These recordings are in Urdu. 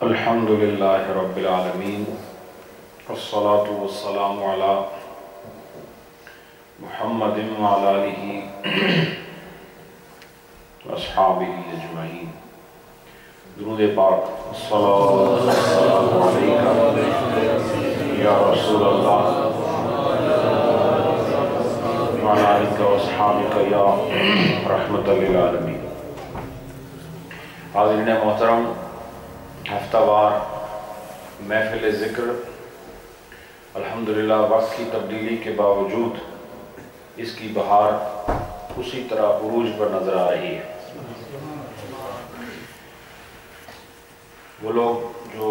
الحمدللہ رب العالمین والصلاة والسلام علی محمد وعلی آلہ واصحابہ اجمعین۔ درود پاک الصلاۃ والسلام علیکہ یا رسول اللہ وعلی آلہ واصحابہ یا رحمۃ للعالمین۔ حاضرین محترم، ہفتہ وار محفل ذکر الحمدللہ وقت کی تبدیلی کے باوجود اس کی بہار اسی طرح عروج پر نظر آ رہی ہے۔ وہ لوگ جو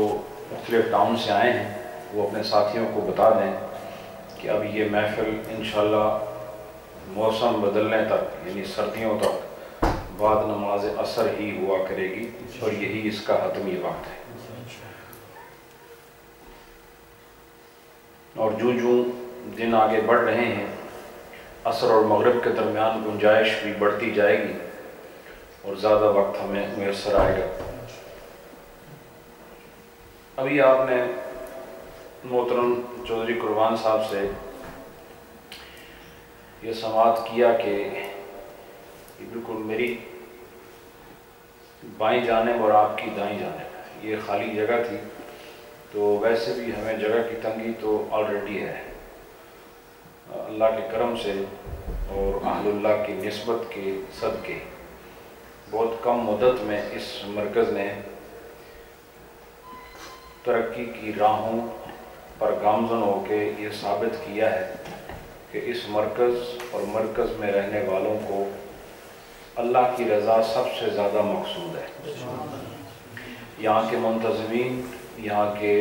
مختلف ٹاؤن سے آئے ہیں وہ اپنے ساتھیوں کو بتا دیں کہ اب یہ محفل انشاءاللہ موسم بدلنے تک یعنی سردیوں تک بعد نماز عصر ہی ہوا کرے گی، اور یہی اس کا حتمی وقت ہے۔ اور جو دن آگے بڑھ رہے ہیں عصر اور مغرب کے درمیان گنجائش بھی بڑھتی جائے گی اور زیادہ وقت ہمیں میسر آئے گا۔ ابھی آپ نے محترم چودھری قربان صاحب سے یہ سماعت کیا کہ یہ بالکل میری بائیں جانب اور آپ کی دائیں جانب یہ خالی جگہ تھی، تو ویسے بھی ہمیں جگہ کی تنگی تو آلریڈی ہے۔ اللہ کے کرم سے اور اہل اللہ کی نسبت کے صدقے بہت کم مدت میں اس مرکز نے ترقی کی راہوں پر گامزن ہو کے یہ ثابت کیا ہے کہ اس مرکز اور مرکز میں رہنے والوں کو اللہ کی رضا سب سے زیادہ مقصود ہے۔ یہاں کے منتظمین، یہاں کے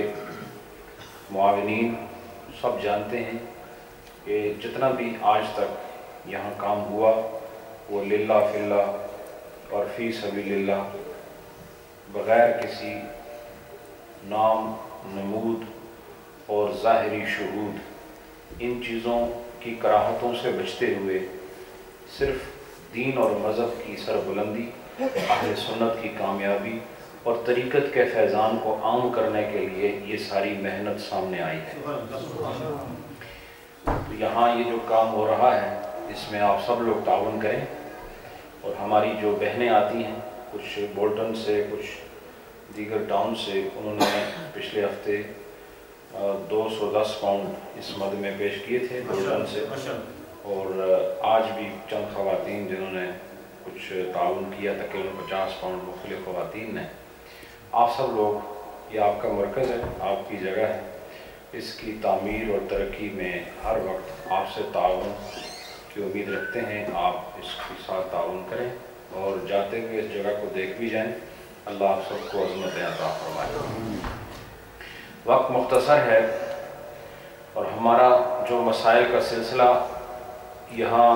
معاونین سب جانتے ہیں کہ جتنا بھی آج تک یہاں کام ہوا وہ للہ فی اللہ اور فی سبیل اللہ، بغیر کسی نام نمود اور ظاہری شہود، ان چیزوں کی کراہتوں سے بچتے ہوئے صرف دین اور مذہب کی سربلندی، اہل سنت کی کامیابی اور طریقت کے فیضان کو عام کرنے کے لیے یہ ساری محنت سامنے آئی ہے۔ تو یہاں یہ جو کام ہو رہا ہے اس میں آپ سب لوگ تعاون کریں، اور ہماری جو بہنیں آتی ہیں کچھ بولٹن سے، کچھ دیگر ٹاؤن سے، انہوں نے پچھلے ہفتے 210 پاؤنڈ اس مد میں پیش کیے تھے بولٹن سے، اور آج بھی چند خواتین جنہوں نے کچھ تعاون کیا، تقریباً 50 پاؤنڈ مختلف خواتین نے۔ آپ سب لوگ، یہ آپ کا مرکز ہے، آپ کی جگہ ہے، اس کی تعمیر اور ترقی میں ہر وقت آپ سے تعاون کی امید رکھتے ہیں۔ آپ اس کے ساتھ تعاون کریں اور جاتے ہوئے اس جگہ کو دیکھ بھی جائیں۔ اللہ آپ سب کو عظمت عطا فرمائے۔ وقت مختصر ہے اور ہمارا جو مسائل کا سلسلہ یہاں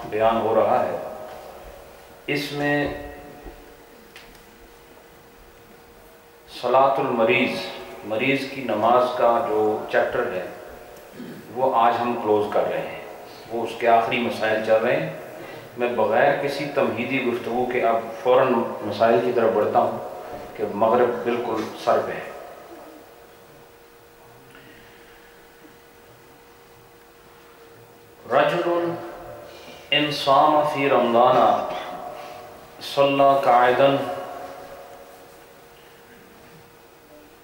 بیان ہو رہا ہے اس میں صلاۃ المریض، مریض کی نماز کا جو چیپٹر ہے وہ آج ہم کلوز کر رہے ہیں، وہ اس کے آخری مسائل چل رہے ہیں۔ میں بغیر کسی تمہیدی گفتگو کے اب فوراً مسائل کی طرف بڑھتا ہوں کہ مغرب بالکل سر پہ ہے۔ رجل ان صام فی رمضان صلی قاعدا،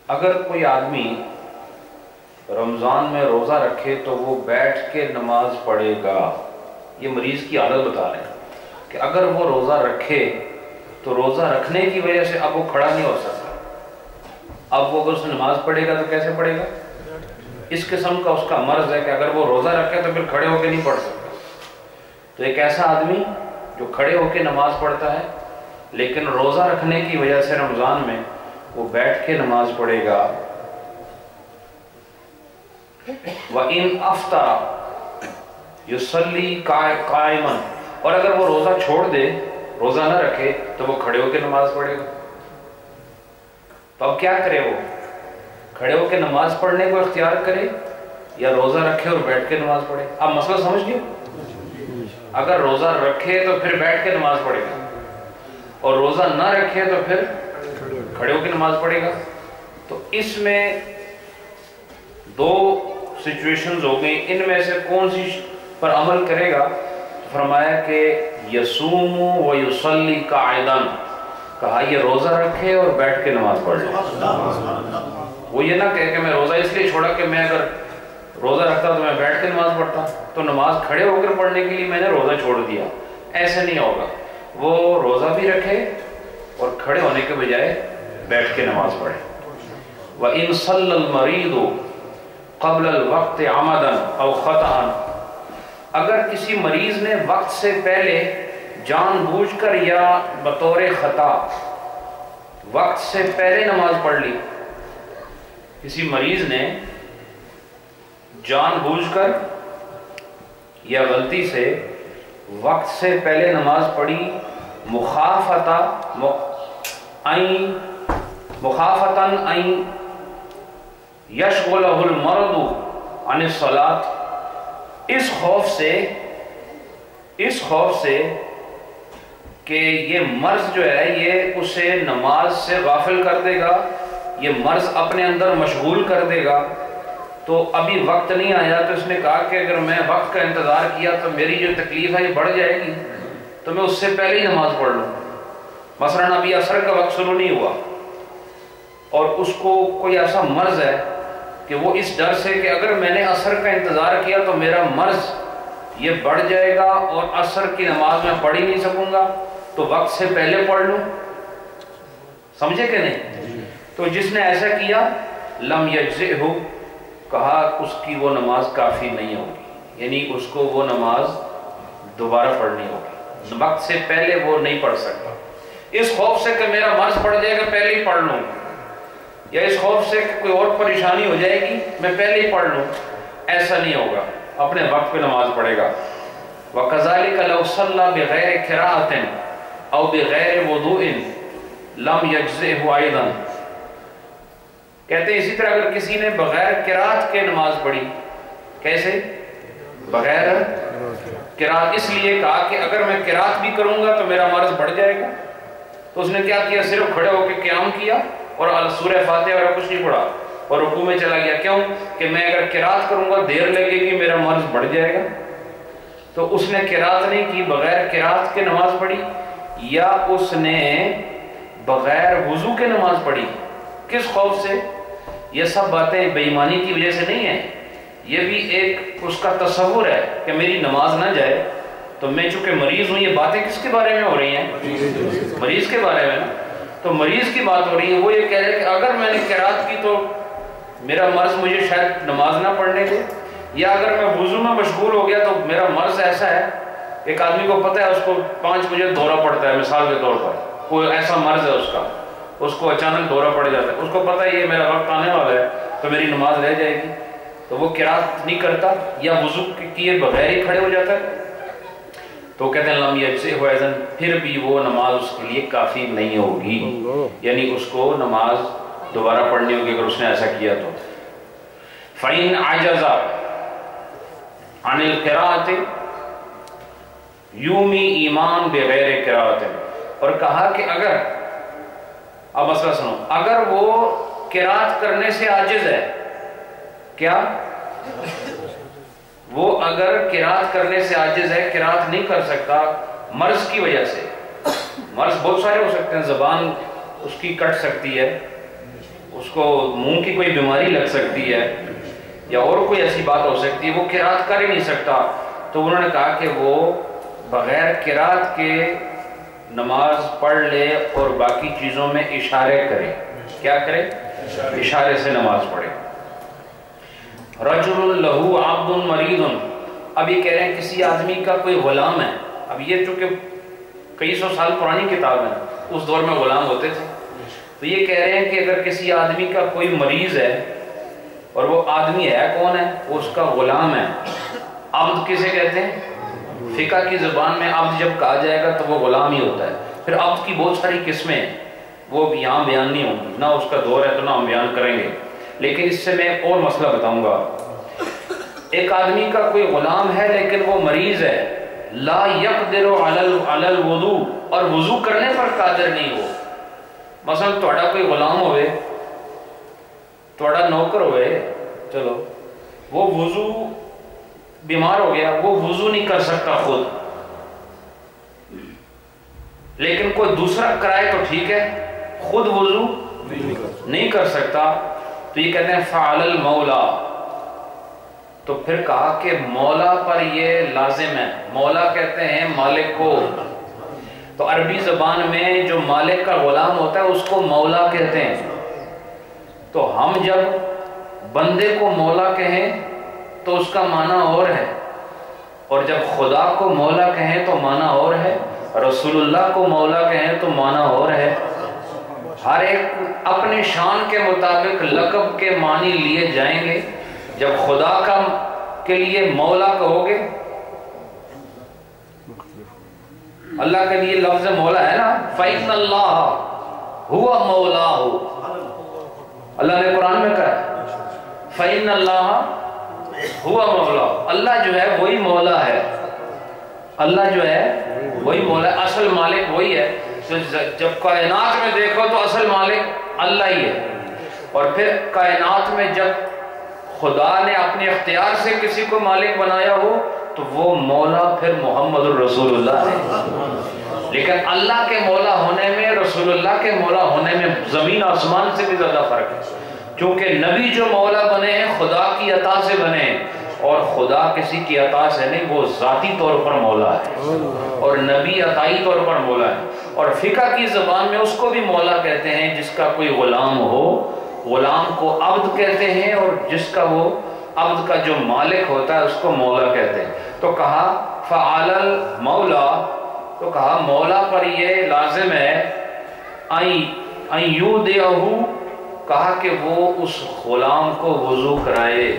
اگر کوئی آدمی رمضان میں روزہ رکھے تو وہ بیٹھ کے نماز پڑھے گا۔ یہ مریض کی حالت بتا رہے ہیں کہ اگر وہ روزہ رکھے تو روزہ رکھنے کی وجہ سے اب وہ کھڑا نہیں ہو سکتا، اب وہ اگر اس نے نماز پڑھے گا تو کیسے پڑھے گا؟ اس قسم کا اس کا مرض ہے کہ اگر وہ روزہ رکھے تو پھر کھڑے ہو کے نہیں پڑھ سکتا۔ تو ایک ایسا آدمی جو کھڑے ہو کے نماز پڑھتا ہے لیکن روزہ رکھنے کی وجہ سے رمضان میں وہ بیٹھ کے نماز پڑھے گا۔ وَإِنْ أَفْطَرَ يُصَلِّي قَائِمًا، اور اگر وہ روزہ چھوڑ دے، روزہ نہ رکھے، تو وہ کھڑے ہو کے نماز پڑھے گا۔ تو اب کیا کرے؟ وہ کھڑے ہو کے نماز پڑھنے کو اختیار کرے یا روزہ رکھے اور بیٹھ کے نماز پڑھے؟ آپ مسئلہ سمجھ گئے؟ اگر روزہ رکھے تو پھر بیٹھ کے نماز پڑھے گا، اور روزہ نہ رکھے تو پھر کھڑے ہو کے نماز پڑھے گا۔ تو اس میں دو سچویشنز ہو گئی، ان میں سے کون سی پر عمل کرے گا؟ فرمایا کہ یصوم و یصلی قاعدا، کہا یہ روزہ رکھے اور بیٹھ کے نماز پڑھ لے۔ وہ یہ نہ کہے کہ میں روزہ اس لیے چھوڑا کہ میں اگر روزہ رکھتا تو میں بیٹھ کے نماز پڑھتا، تو نماز کھڑے ہو کر پڑھنے کے لیے میں نے روزہ چھوڑ دیا، ایسے نہیں ہوگا۔ وہ روزہ بھی رکھے اور کھڑے ہونے کے بجائے بیٹھ کے نماز پڑھے۔ وَإِن صَلَّى الْمَرِيضُ قَبْلَ الْوَقْتِ عَمَدًا أَوْ خَطَأً، اگر کسی مریض نے وقت سے پہلے جان بوجھ کر یا بطور خطا وقت سے پہلے نماز پڑھ لی، کسی مریض نے جان بوجھ کر یا غلطی سے وقت سے پہلے نماز پڑھی، مخافتاً ان یشغلہ المرض عن الصلاۃ، اس خوف سے کہ یہ مرض جو ہے یہ اسے نماز سے غافل کر دے گا، یہ مرض اپنے اندر مشغول کر دے گا، تو ابھی وقت نہیں آیا، تو اس نے کہا کہ اگر میں وقت کا انتظار کیا تو میری جو تکلیف ہے یہ بڑھ جائے گی، تو میں اس سے پہلے ہی نماز پڑھ لوں۔ مثلاً ابھی عصر کا وقت شروع نہیں ہوا اور اس کو کوئی ایسا مرض ہے کہ وہ اس ڈر سے کہ اگر میں نے عصر کا انتظار کیا تو میرا مرض یہ بڑھ جائے گا اور عصر کی نماز میں پڑھ ہی نہیں سکوں گا، تو وقت سے پہلے پڑھ لوں۔ سمجھے کہ نہیں؟ تو جس نے ایسا کیا لم یجزئہ، کہا اس کی وہ نماز کافی نہیں ہوگی، یعنی اس کو وہ نماز دوبارہ پڑھنی ہوگی، وقت سے پہلے وہ نہیں پڑھ سکتا، اس خوف سے کہ میرا مرض پڑ جائے گا پہلے ہی پڑھ لوں، یا اس خوف سے کہ کوئی اور پریشانی ہو جائے گی میں پہلے ہی پڑھ لوں، ایسا نہیں ہوگا، اپنے وقت پہ نماز پڑھے گا۔ وَكَذَلِكَ لَوْ صَلَّى بِغَيْرِ قِرَاءَةٍ أَوْ بِغَيْرِ وُضُوءٍ لَمْ يَجْزِئْهُ أَيْضًا، کہتے ہیں اسی طرح اگر کسی نے بغیر قرات کے نماز پڑھی، کیسے؟ بغیر قرات، اس لیے کہا کہ اگر میں قرات بھی کروں گا تو میرا مرض بڑھ جائے گا، تو اس نے کیا کیا؟ صرف کھڑے ہو کے قیام کیا اور سورہ فاتحہ اور کچھ نہیں پڑھا اور رکوع میں چلا گیا۔ کیوں؟ کہ میں اگر قرات کروں گا دیر لگے گی، میرا مرض بڑھ جائے گا، تو اس نے قرات نہیں کی، بغیر قرات کے نماز پڑھی، یا اس نے بغیر وضو کے نماز پڑھی۔ کس خوف سے؟ یہ سب باتیں بے ایمانی کی وجہ سے نہیں ہیں، یہ بھی ایک اس کا تصور ہے کہ میری نماز نہ جائے، تو میں چونکہ مریض ہوں، یہ باتیں کس کے بارے میں ہو رہی ہیں؟ مریض کے بارے میں نا، تو مریض کی بات ہو رہی ہے، وہ یہ کہہ رہے کہ اگر میں نے قرات کی تو میرا مرض مجھے شاید نماز نہ پڑھنے دے، یا اگر میں وضو میں مشغول ہو گیا تو میرا مرض ایسا ہے، ایک آدمی کو پتہ ہے اس کو 5 بجے دورہ پڑتا ہے، مثال کے طور پر کوئی ایسا مرض ہے اس کو اچانک دورہ پڑ جاتا ہے، اس کو پتہ ہے یہ میرا وقت آنے والا ہے تو میری نماز رہ جائے گی، تو وہ قرات نہیں کرتا یا وضو کیے بغیر ہی کھڑے ہو جاتا ہے، تو کہتے ہیں لم یجزئہ ایضا، پھر بھی وہ نماز اس کے لیے کافی نہیں ہوگی، یعنی اس کو نماز دوبارہ پڑھنی ہوگی اگر اس نے ایسا کیا تو۔ فَإِنْ عَجَزَ عَنِ الْقِرَاءَةِ یومی ایمان بغیر قرأۃ، اور کہا کہ اگر، اب مسئلہ سنو، اگر وہ قرأت کرنے سے عاجز ہے، کیا؟ وہ اگر قرأت کرنے سے عاجز ہے، قرأت نہیں کر سکتا مرض کی وجہ سے، مرض بہت سارے ہو سکتے ہیں، زبان اس کی کٹ سکتی ہے، اس کو منہ کی کوئی بیماری لگ سکتی ہے، یا اور کوئی ایسی بات ہو سکتی ہے، وہ قرأت کر ہی نہیں سکتا، تو انہوں نے کہا کہ وہ بغیر قرأت کے نماز پڑھ لے اور باقی چیزوں میں اشارے کرے، کیا کرے؟ اشارے سے نماز پڑھے۔ رجل لہو عبد مریض، اب یہ کہہ رہے ہیں کسی آدمی کا کوئی غلام ہے، اب یہ چونکہ کئی سو سال پرانی کتاب ہے، اس دور میں غلام ہوتے تھے، تو یہ کہہ رہے ہیں کہ اگر کسی آدمی کا کوئی مریض ہے، اور وہ آدمی ہے کون ہے؟ وہ اس کا غلام ہے۔ عبد کسے کہتے ہیں؟ فقہ کی زبان میں عبد جب کہا جائے گا تو وہ غلام ہی ہوتا ہے، پھر عبد کی بہت ساری قسمیں ہیں، وہ یہاں بیان نہیں ہوں گی، نہ اس کا دور ہے تو نہ ہم بیان کریں گے، لیکن اس سے میں ایک اور مسئلہ بتاؤں گا۔ ایک آدمی کا کوئی غلام ہے لیکن وہ مریض ہے، لا یقدر علی الوضو، اور وضو کرنے پر قادر نہیں ہو، مثلا تھوڑا کوئی غلام ہوئے تھوڑا نوکر ہوئے، چلو وہ وضو بیمار ہو گیا، وہ وضو نہیں کر سکتا خود، لیکن کوئی دوسرا کرائے تو ٹھیک ہے، خود وضو نہیں کر سکتا، تو یہ کہتے ہیں فعل المولا. تو پھر کہا کہ مولا پر یہ لازم ہے. مولا کہتے ہیں مالک کو. تو عربی زبان میں جو مالک کا غلام ہوتا ہے اس کو مولا کہتے ہیں. تو ہم جب بندے کو مولا کہیں تو اس کا معنی اور ہے، اور جب خدا کو مولا کہیں تو معنی اور ہے، رسول اللہ کو مولا کہیں تو معنی اور ہے. ہر ایک اپنے شان کے مطابق لقب کے معنی لیے جائیں گے. جب خدا کا کے لیے مولا کہو گے، اللہ کے لیے لفظ مولا ہے نا، فَإِنَّ اللَّهَ هُوَ مَوْلَاهُ. اللہ نے قرآن میں کہا فَإِنَّ اللَّهَ هُوَ مَوْلَاهُ. اللہ جو ہے وہی مولا ہے، اللہ جو ہے وہی مولا ہے، اصل مالک وہی ہے. جب کائنات میں دیکھو تو اصل مالک اللہ ہی ہے. اور پھر کائنات میں جب خدا نے اپنے اختیار سے کسی کو مالک بنایا ہو تو وہ مولا پھر محمد الرسول اللہ ہے. لیکن اللہ کے مولا ہونے میں، رسول اللہ کے مولا ہونے میں زمین آسمان سے بھی زیادہ فرق ہے. چونکہ نبی جو مولا بنے ہیں خدا کی عطا سے بنے ہیں، اور خدا کسی کی عطا سے نہیں، وہ ذاتی طور پر مولا ہے، اور نبی عطائی طور پر مولا ہے. اور فقہ کی زبان میں اس کو بھی مولا کہتے ہیں جس کا کوئی غلام ہو. غلام کو عبد کہتے ہیں، اور جس کا وہ عبد کا جو مالک ہوتا ہے اس کو مولا کہتے ہیں. تو کہا فعل المولا، تو کہا مولا پر یہ لازم ہے ان یودعہ، کہا کہ وہ اس غلام کو وضو کرائے.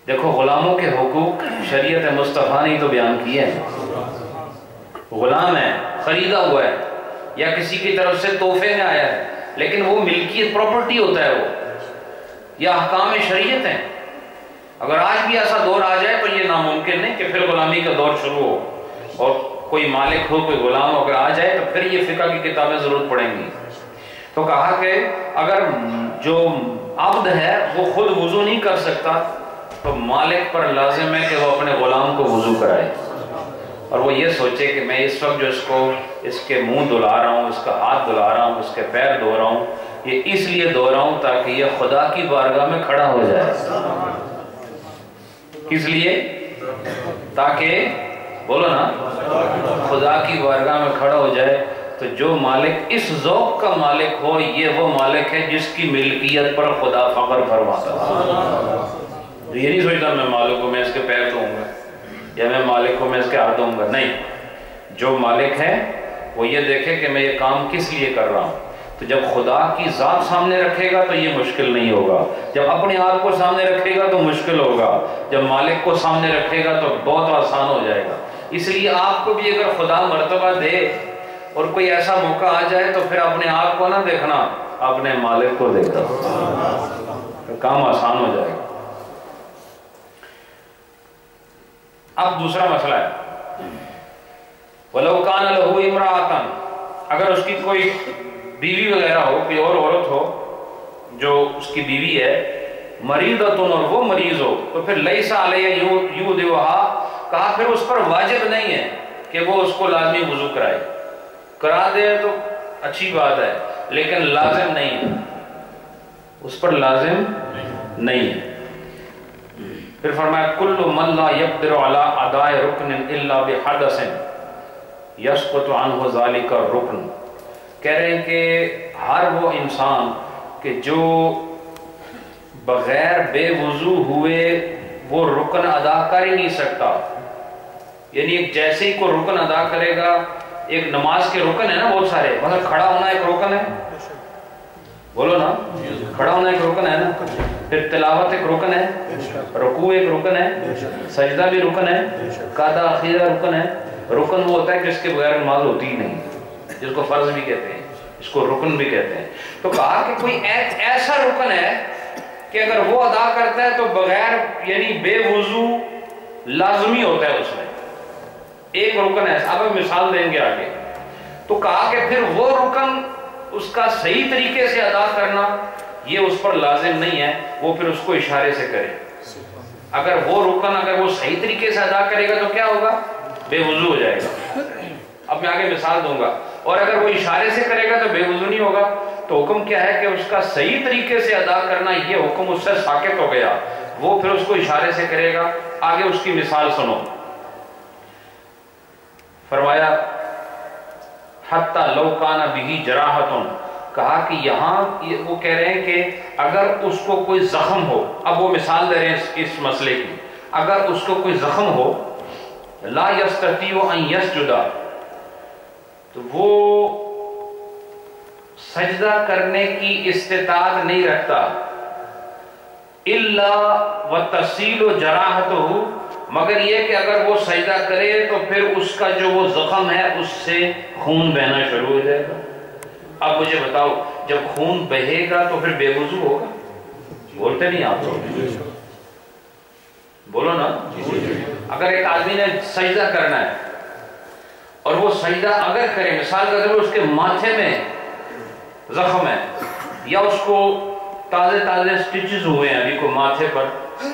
دیکھو غلاموں کے حقوق شریعت مصطفیٰ نے تو بیان کیے ہیں. غلام ہے، خریدا ہوا ہے، یا کسی کی طرف سے تحفے میں آیا ہے، لیکن وہ ملکیت پراپرٹی ہوتا ہے، وہ یا احکام شریعت ہیں. اگر آج بھی ایسا دور آ جائے تو یہ ناممکن نہیں کہ پھر غلامی کا دور شروع ہو، اور کوئی مالک ہو، کوئی غلام اگر آ جائے تو پھر یہ فقہ کی کتابیں ضرورت پڑیں گی. تو کہا کہ اگر جو عبد ہے وہ خود وضو نہیں کر سکتا تو مالک پر لازم ہے کہ وہ اپنے غلام کو وضو کرائے. اور وہ یہ سوچے کہ میں اس وقت جو اس کے منہ دھلا رہا ہوں، اس کا ہاتھ دھلا رہا ہوں، اس کے پیر دھو رہا ہوں، یہ اس لیے دھو رہا ہوں تاکہ یہ خدا کی بارگاہ میں کھڑا ہو جائے. کس لیے؟ تاکہ بولو نا، خدا کی بارگاہ میں کھڑا ہو جائے. تو جو مالک اس ذوق کا مالک ہو، یہ وہ مالک ہے جس کی ملکیت پر خدا فخر فرماتا ہے. یہ نہیں سوچتا میں مالک کو میں اس کے پیر دھوں گا، یا میں مالک کو میں اس کے ہاتھ دوں گا. نہیں، جو مالک ہے وہ یہ دیکھے کہ میں یہ کام کس لیے کر رہا ہوں. تو جب خدا کی ذات سامنے رکھے گا تو یہ مشکل نہیں ہوگا. جب اپنے آپ کو سامنے رکھے گا تو مشکل ہوگا. جب مالک کو سامنے رکھے گا تو بہت آسان ہو جائے گا. اس لیے آپ کو بھی اگر خدا مرتبہ دے اور کوئی ایسا موقع آ جائے تو پھر اپنے آپ کو نہ دیکھنا، اپنے مالک کو دیکھنا، تو کام آسان ہو جائے گا. اب دوسرا مسئلہ ہے، وَلَوْ كَانَ لَهُ امْرَأَةً، اگر اس کی کوئی بیوی وغیرہ ہو، کوئی اور عورت ہو جو اس کی بیوی ہے، مریضۃ، اور وہ مریض ہو، تو پھر لَيْسَ عَلَيْهَا یودعها، کہا پھر اس پر واجب نہیں ہے کہ وہ اس کو لازمی وضو کرائے. کرا دے تو اچھی بات ہے، لیکن لازم نہیں ہے، اس پر لازم نہیں ہے. پھر فرمایا کل من لا يقدر على اداء رکن الا بحدث يسقط عنه ذلك الرکن. کہہ رہے ہیں کہ ہر وہ انسان کہ جو بغیر بے وضو ہوئے وہ رکن ادا کر ہی نہیں سکتا. یعنی جیسے ہی کوئی رکن ادا کرے گا، ایک نماز کے رکن ہے نا بہت سارے، مثلا کھڑا ہونا ایک رکن ہے، بولو نا، کھڑا ہونا ایک رکن ہے نا، پھر تلاوت ایک رکن ہے، رکوع ایک رکن ہے، سجدہ بھی رکن ہے، قعدہ اخیرہ رکن ہے. رکن وہ ہوتا ہے جس کے بغیر نماز ہوتی ہی نہیں، جس کو فرض بھی کہتے ہیں، اس کو رکن بھی کہتے ہیں. تو کہا کہ کوئی ایسا رکن ہے کہ اگر وہ ادا کرتا ہے تو بغیر یعنی بے وضو لازمی ہوتا ہے اس میں. ایک رکن ہے، اب مثال دیں گے آگے. تو کہا کہ پھر وہ رکن اس کا صحیح طریقے سے ادا کرنا یہ اس پر لازم نہیں ہے، وہ پھر اس کو اشارے سے کرے۔ اگر وہ رکن اگر وہ صحیح طریقے سے ادا کرے گا تو کیا ہوگا؟ بے وضو ہو جائے گا۔ اب میں آگے مثال دوں گا۔ اور اگر وہ اشارے سے کرے گا تو بے وضو نہیں ہوگا۔ تو حکم کیا ہے کہ اس کا صحیح طریقے سے ادا کرنا، یہ حکم اس سے ساقط ہو گیا، وہ پھر اس کو اشارے سے کرے گا۔ آگے اس کی مثال سنو، فرمایا حتی لو کان بہ جراحۃ، کہا کہ یہاں وہ کہہ رہے ہیں کہ اگر اس کو کوئی زخم ہو، اب وہ مثال دے رہے ہیں اس مسئلے کی، اگر اس کو کوئی زخم ہو، لا یستطیع ان یسجد، تو وہ سجدہ کرنے کی استطاعت نہیں رکھتا، الا وتسیل جراحتہ، مگر یہ کہ اگر وہ سجدہ کرے تو پھر اس کا جو وہ زخم ہے اس سے خون بہنا شروع ہو جائے گا۔ اب مجھے بتاؤ، جب خون بہے گا تو پھر بے وضو ہوگا؟ بولتے نہیں آپ لوگ، بولو نا۔ اگر ایک آدمی نے سجدہ کرنا ہے اور وہ سجدہ اگر کرے، مثال کے طور پر اس کے ماتھے میں زخم ہے، یا اس کو تازے سٹیچز ہوئے ہیں، ابھی کو ماتھے پر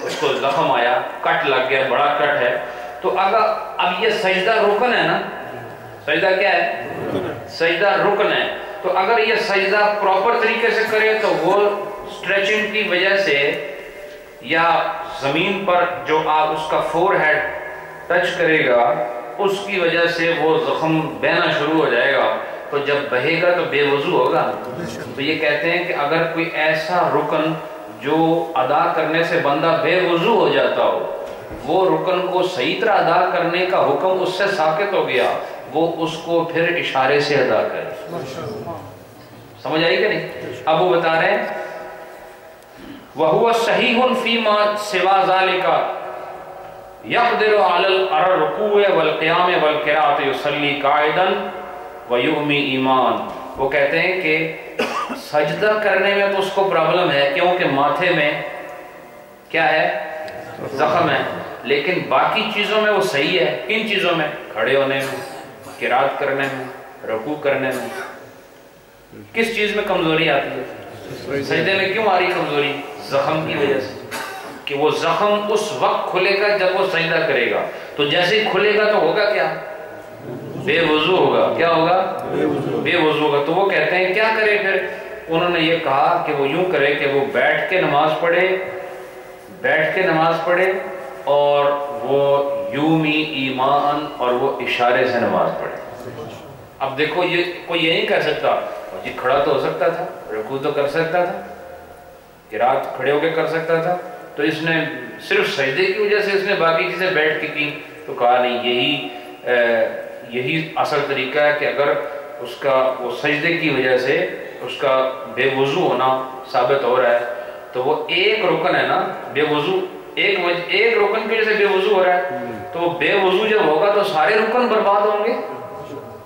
اس کو زخم آیا، کٹ لگ گیا، بڑا کٹ ہے، تو اگر اب یہ سجدہ رکن ہے نا، سجدہ کیا ہے؟ سجدہ رکن ہے، تو اگر یہ سجدہ پراپر طریقے سے کرے تو وہ سٹریچنگ کی وجہ سے یا زمین پر جو آپ اس کا فور ہیڈ ٹچ کرے گا اس کی وجہ سے وہ زخم بہنا شروع ہو جائے گا، تو جب بہے گا تو بے وضو ہوگا۔ تو یہ کہتے ہیں کہ اگر کوئی ایسا رکن جو ادا کرنے سے بندہ بے وضو ہو جاتا ہو، وہ رکن کو صحیح طرح ادا کرنے کا حکم اس سے ساقط ہو گیا، وہ اس کو پھر اشارے سے ادا کرے۔ سمجھ آئی کہ نہیں؟ اب وہ بتا رہے ہیں وَهُوَ صَحِيحٌ فِي مَا سِوَى ذَلِكَ يَقْدِرُ عَلَى الرُّكُوعِ وَالْقِيَامِ وَالْقِرَاءَةِ يُصَلِّي قَاعِدًا وَيُؤْمِنُ ایمان۔ وہ کہتے ہیں کہ سجدہ کرنے میں تو اس کو پرابلم ہے، کیونکہ ماتھے میں کیا ہے؟ زخم ہے، لیکن باقی چیزوں میں وہ صحیح ہے۔ کن چیزوں میں؟ کھڑے ہونے میں، قرات کرنے میں، رکوع کرنے میں۔ کس چیز میں کمزوری آتی ہے؟ سجدے میں کیوں آ رہی کمزوری؟ زخم کی وجہ سے، کہ وہ زخم اس وقت کھلے گا جب وہ سجدہ کرے گا، تو جیسے ہی کھلے گا تو ہوگا کیا؟ بے وضو ہوگا۔ کیا ہوگا؟ بے وضو ہوگا۔ تو وہ کہتے ہیں کیا کرے پھر؟ انہوں نے یہ کہا کہ وہ یوں کرے کہ وہ بیٹھ کے نماز پڑھے اور وہ یومی ایمان، اور وہ اشارے سے نماز پڑھے۔ اب دیکھو، یہ کوئی یہ نہیں کہہ سکتا جی کھڑا تو ہو سکتا تھا، رکوع تو کر سکتا تھا، قرات کھڑے ہو کے کر سکتا تھا، تو اس نے صرف سجدے کی وجہ سے اس نے باقی چیزیں بیٹھ کے کی؟ تو کہا نہیں، یہی اصل طریقہ ہے کہ اگر اس کا وہ سجدے کی وجہ سے اس کا بے وضو ہونا ثابت ہو رہا ہے، تو وہ ایک رکن ہے نا بے وضو، ایک رکن کی وجہ سے بے وضو ہو رہا ہے، تو بے وضو جب ہوگا تو سارے رکن برباد ہوں گے۔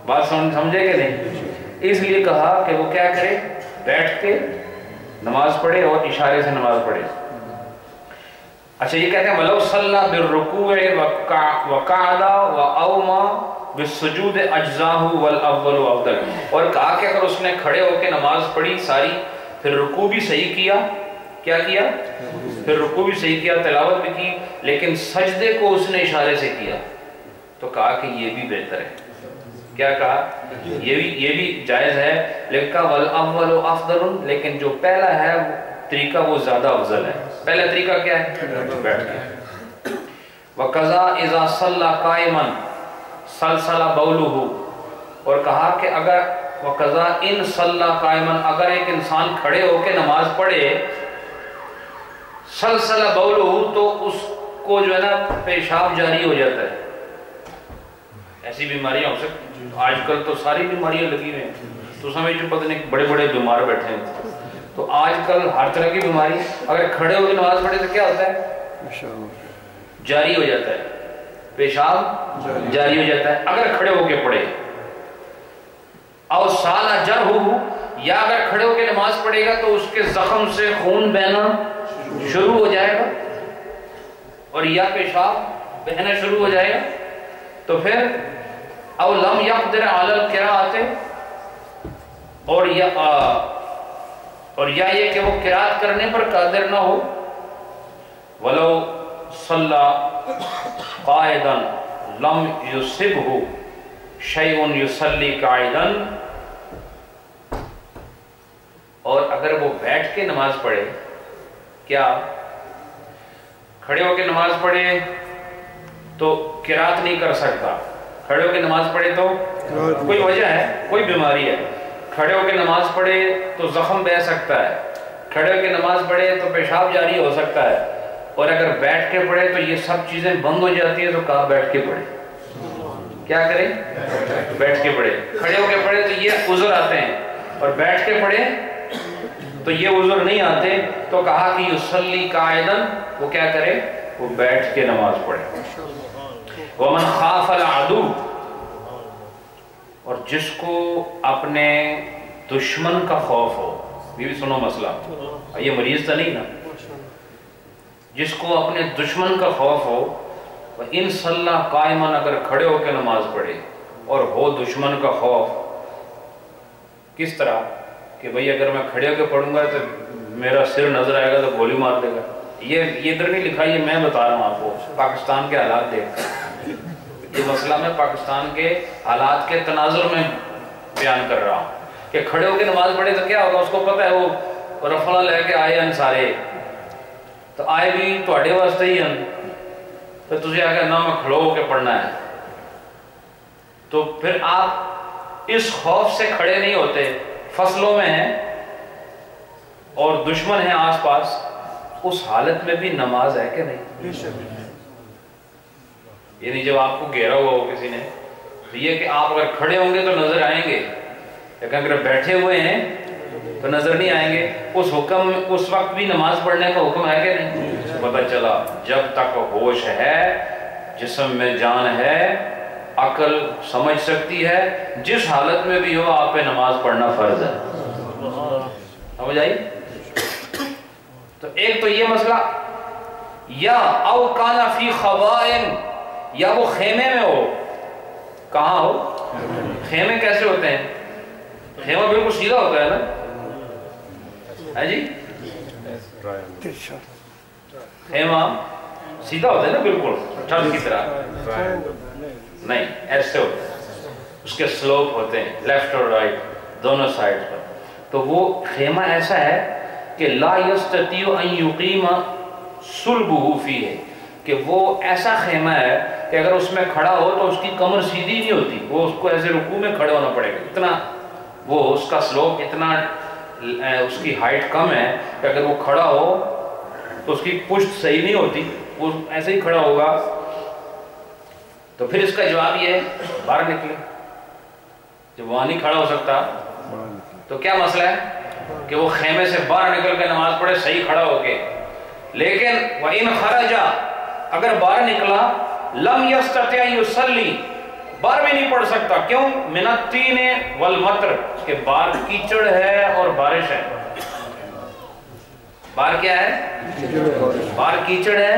بات سمجھے کہ نہیں؟ اس لیے کہا کہ وہ کیا کرے؟ بیٹھ کے نماز پڑھے اور اشارے سے نماز پڑھے۔ اچھا، یہ کہتے ہیں وَلَوْ صَلَّى بِالرُّكُوعِ وَقَعَدَ وَأَوْمَى بِالسُّجُودِ أَجْزَاهُ وَالْأَوَّلُ أَفْضَلُ، اور کہا کہ اگر اس نے کھڑے ہو کے نماز پڑھی ساری، پھر رکوع بھی صحیح کیا، کیا کیا؟ پھر رکوع بھی صحیح کیا، تلاوت بھی کی، لیکن سجدے کو اس نے اشارے سے کیا، تو کہا کہ یہ بھی بہتر ہے۔ کیا کہا؟ یہ بھی جائز ہے، لیکن کہا وَالْأَوَّلُ أَفْضَلُ، لیکن جو پہلا ہے طریقہ وہ زیادہ افضل ہے۔ پہلا طریقہ کیا ہے؟ بیٹھ کے۔ وَقَضَى إِذَا صَلَّى قَائِمًا سَلْسَلَ بَوْلُهُ، اور کہا کہ اگر وَقَضَى إِن صَلَّى قَائِمًا، اگر ایک انسان کھڑے ہو کے نماز پڑھے سَلْسَلَ بَوْلُهُ، تو اس کو جو ہے نا پیشاب جاری ہو جاتا ہے۔ ایسی بیماریاں ہو سکتی، آج کل تو ساری بیماریاں لگی ہوئی ہیں، تو سمجھو پتہ نہیں بڑے بڑے بیمار بیٹھے ہیں، تو آج کل ہر طرح کی بیماری، اگر کھڑے ہو کے نماز پڑھے تو کیا ہوتا ہے؟ جاری ہو جاتا ہے، پیشاب جاری ہو جاتا ہے اگر کھڑے ہو کے پڑھے۔ اور سالہ جر ہو، یا اگر کھڑے ہو کے نماز پڑھے گا تو اس کے زخم سے خون بہنا شروع ہو جائے گا، اور یا پیشاب بہنا شروع ہو جائے گا، تو پھر او لم یقدر علی القراءۃ، اور یا یہ کہ وہ قرات کرنے پر قادر نہ ہو، ولو صلی قائدا لم یصبہ شیء یصلی قاعدا، اور اگر وہ بیٹھ کے نماز پڑھے، کیا کھڑے ہو کے نماز پڑھے تو قرات نہیں کر سکتا، کھڑے ہو کے نماز پڑھے تو کوئی وجہ ہے، کوئی بیماری ہے، کھڑے ہو کے نماز پڑھے تو زخم بہہ سکتا ہے، کھڑے ہو کے نماز پڑھے تو پیشاب جاری ہو سکتا ہے، اور اگر بیٹھ کے پڑھے تو یہ سب چیزیں بند ہو جاتی ہیں، تو کہاں بیٹھ کے پڑھے، کیا کریں؟ بیٹھ کے پڑھے۔ کھڑے ہو کے پڑھے تو یہ عذر آتے ہیں، اور بیٹھ کے پڑھے تو یہ عذر نہیں آتے، تو کہا کہ یصلی قاعدا، وہ کیا کرے؟ وہ بیٹھ کے نماز پڑھے۔ ومن خاف العدو، اور جس کو اپنے دشمن کا خوف ہو، یہ بھی سنو مسئلہ، یہ مریض تو نہیں نا، جس کو اپنے دشمن کا خوف ہو، ان صلی قائما، اگر کھڑے ہو کے نماز پڑھے اور ہو دشمن کا خوف، کس طرح کہ بھئی اگر میں کھڑے ہو کے پڑھوں گا تو میرا سر نظر آئے گا تو گولی مار دے گا، یہ ادھر نہیں لکھا، یہ میں بتا رہا ہوں آپ کو پاکستان کے حالات دیکھ کر، یہ مسئلہ میں پاکستان کے حالات کے تناظر میں بیان کر رہا ہوں کہ کھڑے ہو کے نماز پڑھے تو کیا ہوگا، اس کو پتہ ہے وہ رفلہ لے کے آئے ہیں سارے، تو آئے بھی تواڈے واسطے ہی ہیں، تو تجھے آگے نہ میں کھڑو ہو کے پڑھنا ہے، تو پھر آپ اس خوف سے کھڑے نہیں ہوتے، فصلوں میں ہیں اور دشمن ہیں آس پاس، اس حالت میں بھی نماز ہے کہ نہیں؟ یعنی جب آپ کو گھیرا ہوا ہو کسی نے، تو یہ کہ آپ اگر کھڑے ہوں گے تو نظر آئیں گے، لیکن اگر بیٹھے ہوئے ہیں تو نظر نہیں آئیں گے، اس وقت بھی نماز پڑھنے کا حکم ہے کہ نہیں؟ پتہ چلا جب تک ہوش ہے، جسم میں جان ہے، عقل سمجھ سکتی ہے، جس حالت میں بھی ہو آپ پہ نماز پڑھنا فرض ہے۔ سمجھ آئی؟ تو ایک تو یہ مسئلہ، یا او کان فی خبائن، یا وہ خیمے میں ہو، کہاں ہو؟ خیمے کیسے ہوتے ہیں؟ خیمہ بالکل سیدھا ہوتا ہے نا، ہے جی؟ خیمہ سیدھا ہوتا ہے نا، بالکل چھت کی طرح نہیں، ایسے ہوتا ہے، اس کے سلوپ ہوتے ہیں لیفٹ اور رائٹ دونوں سائڈ پر، تو وہ خیمہ ایسا ہے کہ لا یستطیع ان یقیم صلبہ فیہ، کہ وہ ایسا خیمہ ہے کہ اگر اس میں کھڑا ہو تو اس کی کمر سیدھی نہیں ہوتی، وہ اس کو ایسے رکوع میں کھڑے ہونا پڑے گا، اتنا وہ اس کا سلوپ، اتنا اس کی ہائٹ کم ہے کہ اگر وہ کھڑا ہو تو اس کی پشت صحیح نہیں ہوتی، وہ ایسے ہی کھڑا ہوگا، تو پھر اس کا جواب یہ ہے باہر نکلے، جب وہاں نہیں کھڑا ہو سکتا تو کیا مسئلہ ہے کہ وہ خیمے سے باہر نکل کے نماز پڑھے صحیح کھڑا ہو کے، لیکن وَإِنْ خَرَجَ، اگر باہر نکلا، لَمْ يَسْتَطِعْ يُصَلِّ، باہر بھی نہیں پڑھ سکتا، کیوں؟ مِنَ الطِّينِ وَالْمَطْرِ، کہ باہر کیچڑ ہے اور بارش ہے، باہر کیا ہے؟ باہر کیچڑ ہے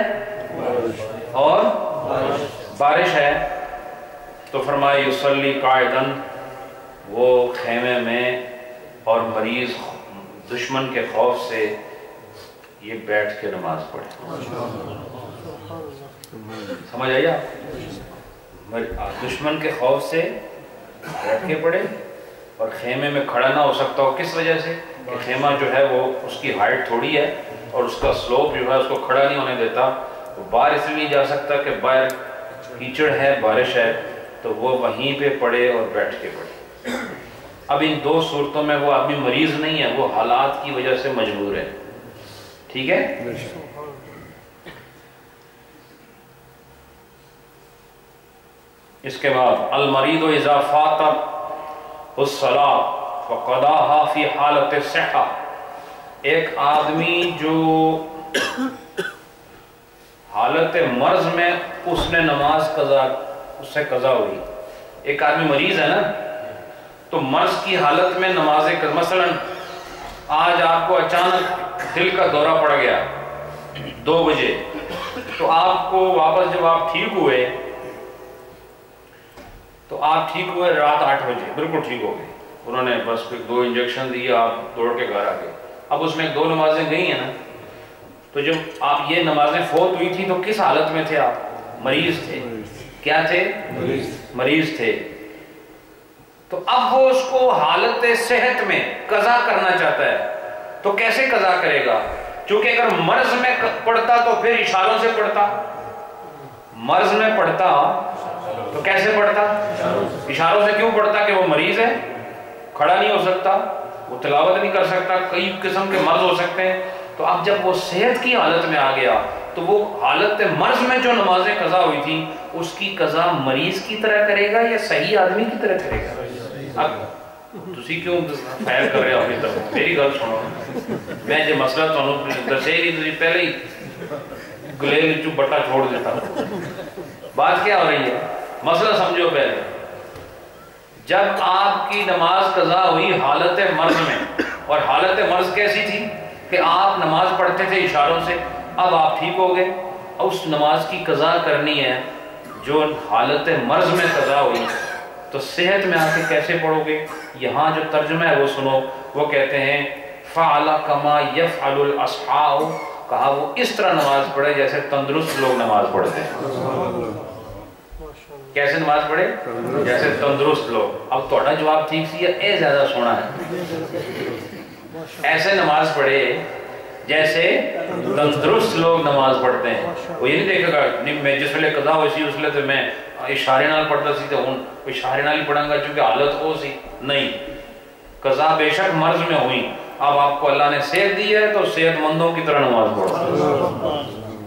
اور بارش ہے، تو فرمایا یصلی قاعداً، وہ خیمے میں اور مریض دشمن کے خوف سے یہ بیٹھ کے نماز پڑھے۔ سمجھ آئی آپ؟ دشمن کے خوف سے بیٹھ کے پڑھے، اور خیمے میں کھڑا نہ ہو سکتا ہو، کس وجہ سے؟ کہ خیمہ جو ہے وہ اس کی ہائٹ تھوڑی ہے اور اس کا سلوپ جو ہے اس کو کھڑا نہیں ہونے دیتا، وہ باہر اس لیے نہیں جا سکتا کہ باہر کیچڑ ہے، بارش ہے، تو وہ وہیں پہ پڑھے اور بیٹھ کے پڑھے۔ اب ان دو صورتوں میں وہ آدمی مریض نہیں ہے، وہ حالات کی وجہ سے مجبور ہے، ٹھیک ہے؟ اس کے بعد المریض اذا فاتت الصلاۃ فقضاها فی حالت الصحہ، ایک آدمی جو حالت مرض میں اس نے نماز قضا، اس سے قضا ہوئی، ایک آدمی مریض ہے نا، تو مرض کی حالت میں نماز قضا، مثلا آج آپ کو اچانک دل کا دورہ پڑ گیا 2 بجے، تو آپ کو واپس جب آپ ٹھیک ہوئے تو آپ ٹھیک ہوئے رات 8 بجے، بالکل ٹھیک ہو گئے، انہوں نے بس 2 انجیکشن دیے، آپ دوڑ کے گھر آ گئے۔ اب اس میں 2 نمازیں گئی ہیں نا، تو جب آپ یہ نمازیں فوت ہوئی تھی تو کس حالت میں تھے آپ؟ مریض تھے۔ کیا تھے؟ مریض تھے۔ تو اب وہ اس کو حالت صحت میں قضا کرنا چاہتا ہے، تو کیسے قضا کرے گا؟ چونکہ اگر مرض میں پڑھتا تو پھر اشاروں سے پڑھتا، مرض میں پڑھتا تو کیسے پڑھتا؟ اشاروں سے۔ کیوں پڑھتا؟ کہ وہ مریض ہے، کھڑا نہیں ہو سکتا، وہ تلاوت نہیں کر سکتا، کئی قسم کے مرض ہو سکتے ہیں۔ تو اب جب وہ صحت کی حالت میں آ گیا تو وہ حالت مرض میں جو نمازیں قضا ہوئی تھی اس کی قضا مریض کی طرح کرے گا یا صحیح آدمی کی طرح کرے گا؟ اب تسی کیوں خیر کر رہے ہو اپنی طرف؟ میری گل سنو، میں جو مسئلہ تمہیں دسے ہی تسی پہلے ہی گلے وچوں بٹا چھوڑ دیتا۔ بات کیا ہو رہی ہے؟ مسئلہ سمجھو پہلے۔ جب آپ کی نماز قضا ہوئی حالت مرض میں، اور حالت مرض کیسی تھی کہ آپ نماز پڑھتے تھے اشاروں سے، اب آپ ٹھیک ہو گئے، اس نماز کی قضا کرنی ہے جو حالت مرض میں قضا ہوئی، تو صحت میں آ کے کیسے پڑھو گے؟ یہاں جو ترجمہ ہے وہ سنو، وہ کہتے ہیں فعل کما یفعل الاصحاء، کہا وہ اس طرح نماز پڑھے جیسے تندرست لوگ نماز پڑھتے ہیں۔ کیسے نماز پڑھے؟ جیسے تندرست لوگ۔ اب تھوڑا جواب ٹھیک سی ہے، اے زیادہ سونا ہے۔ ایسے نماز پڑھے جیسے تندرست لوگ نماز پڑھتے ہیں۔ وہ یہ نہیں دیکھے گا میں جس ویلے قضا ہوئی سی اس لیے تو میں اشارے نال پڑھتا سی تو ہوں اشارے نال ہی پڑھاں گا چونکہ حالت وہ سی نہیں۔ قضا بے شک مرض میں ہوئی، اب آپ کو اللہ نے صحت دی ہے تو صحت مندوں کی طرح نماز پڑھو۔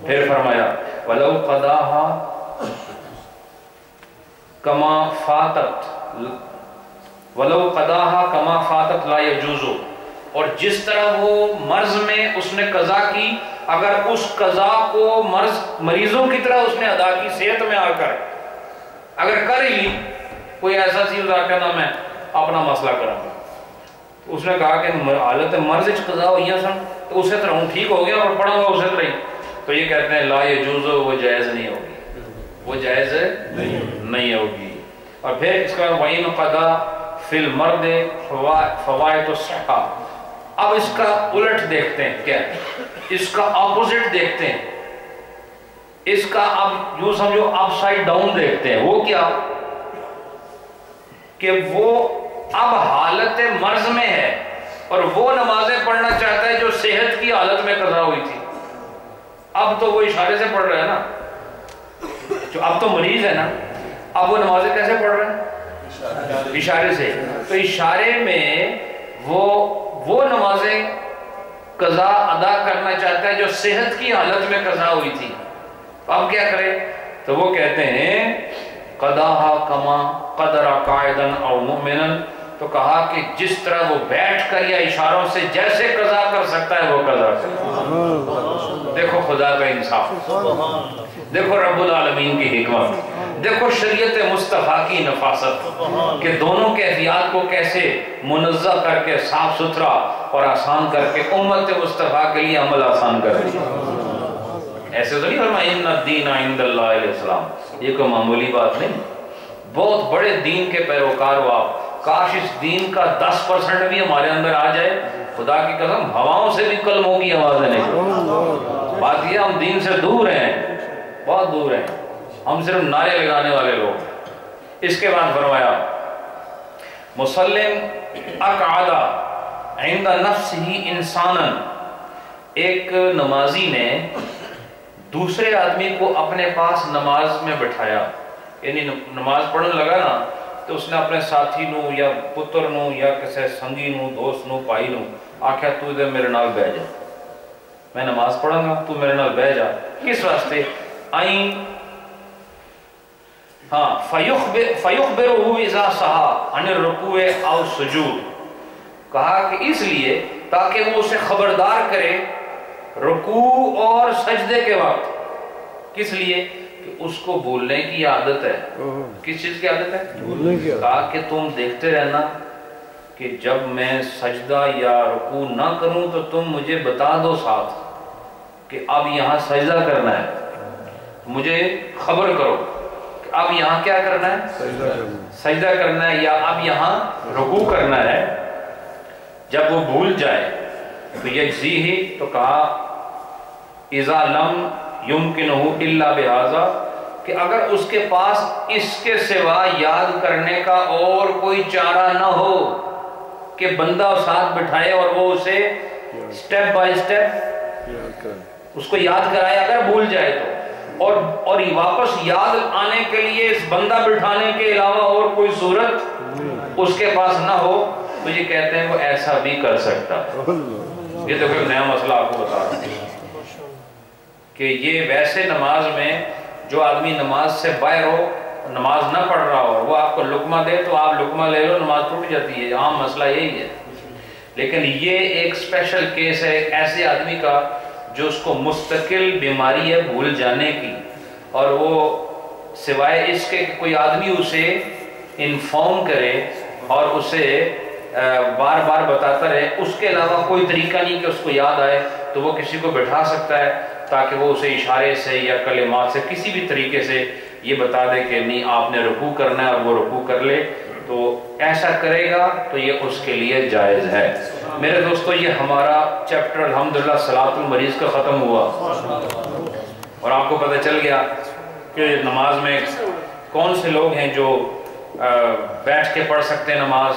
پھر فرمایا وَلَوْ قَضَاهَا كَمَا فَاتَتْ وَلَوْ قَضَاهَا كَمَا فَاتَتْ لَا يَجُوزُ، اور جس طرح وہ مرض میں اس نے قضا کی، اگر اس قضا کو مریضوں کی طرح اس نے ادا کی صحت میں آ کر، اگر کر ہی لی کوئی ایسا چیز آ کر نہ میں اپنا مسئلہ کروں گا، اس نے کہا کہ حالت مرض قضا ہوئی ہے سن تو اسی طرح ہوں ٹھیک ہو گیا اور پڑھوں گا اسی طرح ہی، تو یہ کہتے ہیں لا یجوز، وہ جائز نہیں ہوگی، وہ جائز نہیں ہوگی۔ اور پھر اس کا وَإِنْ قَضَى فِي الْمَرْضِ فَوَائِدُ الصِّحَّةِ، اب اس کا الٹ دیکھتے ہیں، کیا اس کا اپوزٹ دیکھتے ہیں، اس کا اب یوں سمجھو اپ سائڈ ڈاؤن دیکھتے ہیں۔ وہ کیا کہ وہ اب حالت مرض میں ہے اور وہ نمازیں پڑھنا چاہتا ہے جو صحت کی حالت میں قضا ہوئی تھی۔ اب تو وہ اشارے سے پڑھ رہا ہے نا، جو اب تو مریض ہے نا، اب وہ نمازیں کیسے پڑھ رہے ہیں؟ اشارے سے۔ تو اشارے میں وہ نمازیں قضا ادا کرنا چاہتا ہے جو صحت کی حالت میں قضا ہوئی تھی، تو اب کیا کرے؟ تو وہ کہتے ہیں قضاها کما قدر قائدا او مؤمنا، تو کہا کہ جس طرح وہ بیٹھ کر یا اشاروں سے جیسے قضا کر سکتا ہے وہ قضا کرے۔ دیکھو خدا کا انصاف، دیکھو رب العالمین کی حکمت، دیکھو شریعت مصطفیٰ کی نفاست کہ دونوں کیفیات کو کیسے منزہ کر کے صاف ستھرا اور آسان کر کے امت مصطفیٰ کے لیے عمل آسان کر دیا۔ ایسے تو نہیں فرمایا ان الدین عند اللہ الاسلام، یہ کوئی معمولی بات نہیں، بہت بڑے دین کے پیروکار ہو آپ۔ کاش اس دین کا 10% بھی ہمارے اندر آ جائے، خدا کی قسم ہواؤں سے بھی کلموں کی آوازیں نہیں۔ بات یہ ہم دین سے دور ہیں، بہت دور ہیں، ہم صرف نعرے لگانے والے لوگ۔ اس کے بعد فرمایا مسلم اقعد عند نفسہ انسانا، ایک نمازی نے دوسرے آدمی کو اپنے پاس نماز میں بٹھایا، یعنی نماز پڑھنے لگا نا تو اس نے اپنے ساتھی نو یا پتر نو یا کسی سنگی نو دوست نو پائی نو آکھیا تو ادھر میرے نال بہ جا، میں نماز پڑھاں گا تو میرے نال بہ جا۔ کس واسطے؟ آئیں ہاں فَيُخْبِرُهُ إِذَا سَهَا عَنِ الرُّكُوعِ أَوْ السُّجُودِ، کہا کہ اس لیے تاکہ وہ اسے خبردار کرے رکوع اور سجدے کے وقت۔ کس لیے؟ کہ اس کو بولنے کی عادت ہے۔ کس چیز کی عادت ہے؟ بولنے کی عادت۔ کہا کہ تم دیکھتے رہنا کہ جب میں سجدہ یا رکوع نہ کروں تو تم مجھے بتا دو ساتھ کہ اب یہاں سجدہ کرنا ہے، مجھے خبر کرو کہ اب یہاں کیا کرنا ہے؟ سجدہ کرنا ہے، یا اب یہاں رکوع کرنا ہے۔ جب وہ بھول جائے تو یجزیہ، تو کہا اذا لم یمکنہ الا بہذا، کہ اگر اس کے پاس اس کے سوا یاد کرنے کا اور کوئی چارہ نہ ہو کہ بندہ ساتھ بٹھائے اور وہ اسے سٹیپ بائی سٹیپ اس کو یاد کرائے، اگر بھول جائے تو، اور واپس یاد آنے کے لیے اس بندہ بٹھانے کے علاوہ اور کوئی صورت اس کے پاس نہ ہو، تو یہ کہتے ہیں وہ ایسا بھی کر سکتا۔ یہ تو کوئی نیا مسئلہ آپ کو بتا رہا ہوں کہ یہ ویسے نماز میں جو آدمی نماز سے باہر ہو، نماز نہ پڑھ رہا ہو، وہ آپ کو لقمہ دے تو آپ لقمہ لے لو، نماز ٹوٹ جاتی ہے، عام مسئلہ یہی ہے۔ لیکن یہ ایک اسپیشل کیس ہے ایسے آدمی کا جو اس کو مستقل بیماری ہے بھول جانے کی، اور وہ سوائے اس کے کوئی آدمی اسے انفارم کرے اور اسے بار بار بتاتا رہے، اس کے علاوہ کوئی طریقہ نہیں کہ اس کو یاد آئے، تو وہ کسی کو بٹھا سکتا ہے تاکہ وہ اسے اشارے سے یا کلمات سے کسی بھی طریقے سے یہ بتا دے کہ نہیں آپ نے رکوع کرنا ہے، اور وہ رکوع کر لے، تو ایسا کرے گا تو یہ اس کے لیے جائز ہے۔ میرے دوستو، یہ ہمارا چیپٹر الحمدللہ صلاۃ المریض کا ختم ہوا، اور آپ کو پتہ چل گیا کہ نماز میں کون سے لوگ ہیں جو بیٹھ کے پڑھ سکتے ہیں نماز،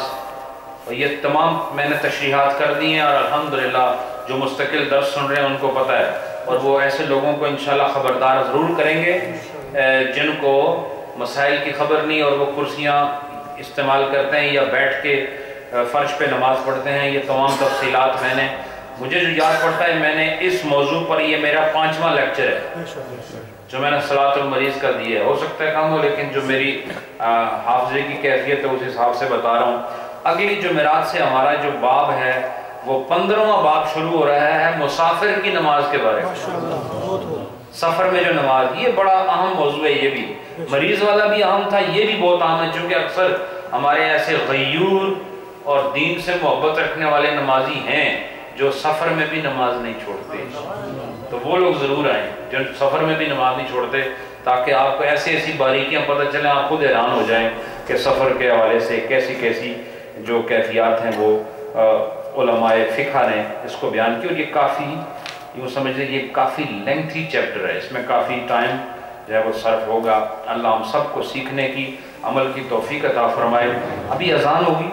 اور یہ تمام میں نے تشریحات کر دی ہیں، اور الحمدللہ جو مستقل درس سن رہے ہیں ان کو پتہ ہے، اور وہ ایسے لوگوں کو انشاءاللہ خبردار ضرور کریں گے جن کو مسائل کی خبر نہیں اور وہ کرسیاں استعمال کرتے ہیں یا بیٹھ کے فرش پہ نماز پڑھتے ہیں۔ یہ تمام تفصیلات میں نے، مجھے جو یاد پڑتا ہے، میں نے اس موضوع پر، یہ میرا 5واں لیکچر ہے جو میں نے صلاۃ المریض کا دی ہے، ہو سکتا ہے کم ہو، لیکن جو میری حافظے کی کیفیت ہے اس حساب سے بتا رہا ہوں۔ اگلی جمعرات سے ہمارا جو باب ہے وہ 15واں باب شروع ہو رہا ہے مسافر کی نماز کے بارے میں۔ سفر میں جو نماز، یہ بڑا اہم موضوع ہے، یہ بھی مریض والا بھی اہم تھا، یہ بھی بہت اہم ہے، چونکہ اکثر ہمارے ایسے غیور اور دین سے محبت رکھنے والے نمازی ہیں جو سفر میں بھی نماز نہیں چھوڑتے، تو وہ لوگ ضرور آئیں جو سفر میں بھی نماز نہیں چھوڑتے، تاکہ آپ کو ایسی ایسی باریکیاں پتہ چلیں، آپ خود حیران ہو جائیں کہ سفر کے حوالے سے کیسی کیسی جو کیفیات ہیں وہ علماء فقہ نے اس کو بیان کی۔ اور یہ کافی، یوں سمجھ لیں، یہ کافی لینتھی چیپٹر ہے، اس میں کافی ٹائم جو ہے وہ صرف ہوگا۔ اللہ ہم سب کو سیکھنے کی، عمل کی توفیق عطا فرمائے۔ ابھی اذان ہوگی۔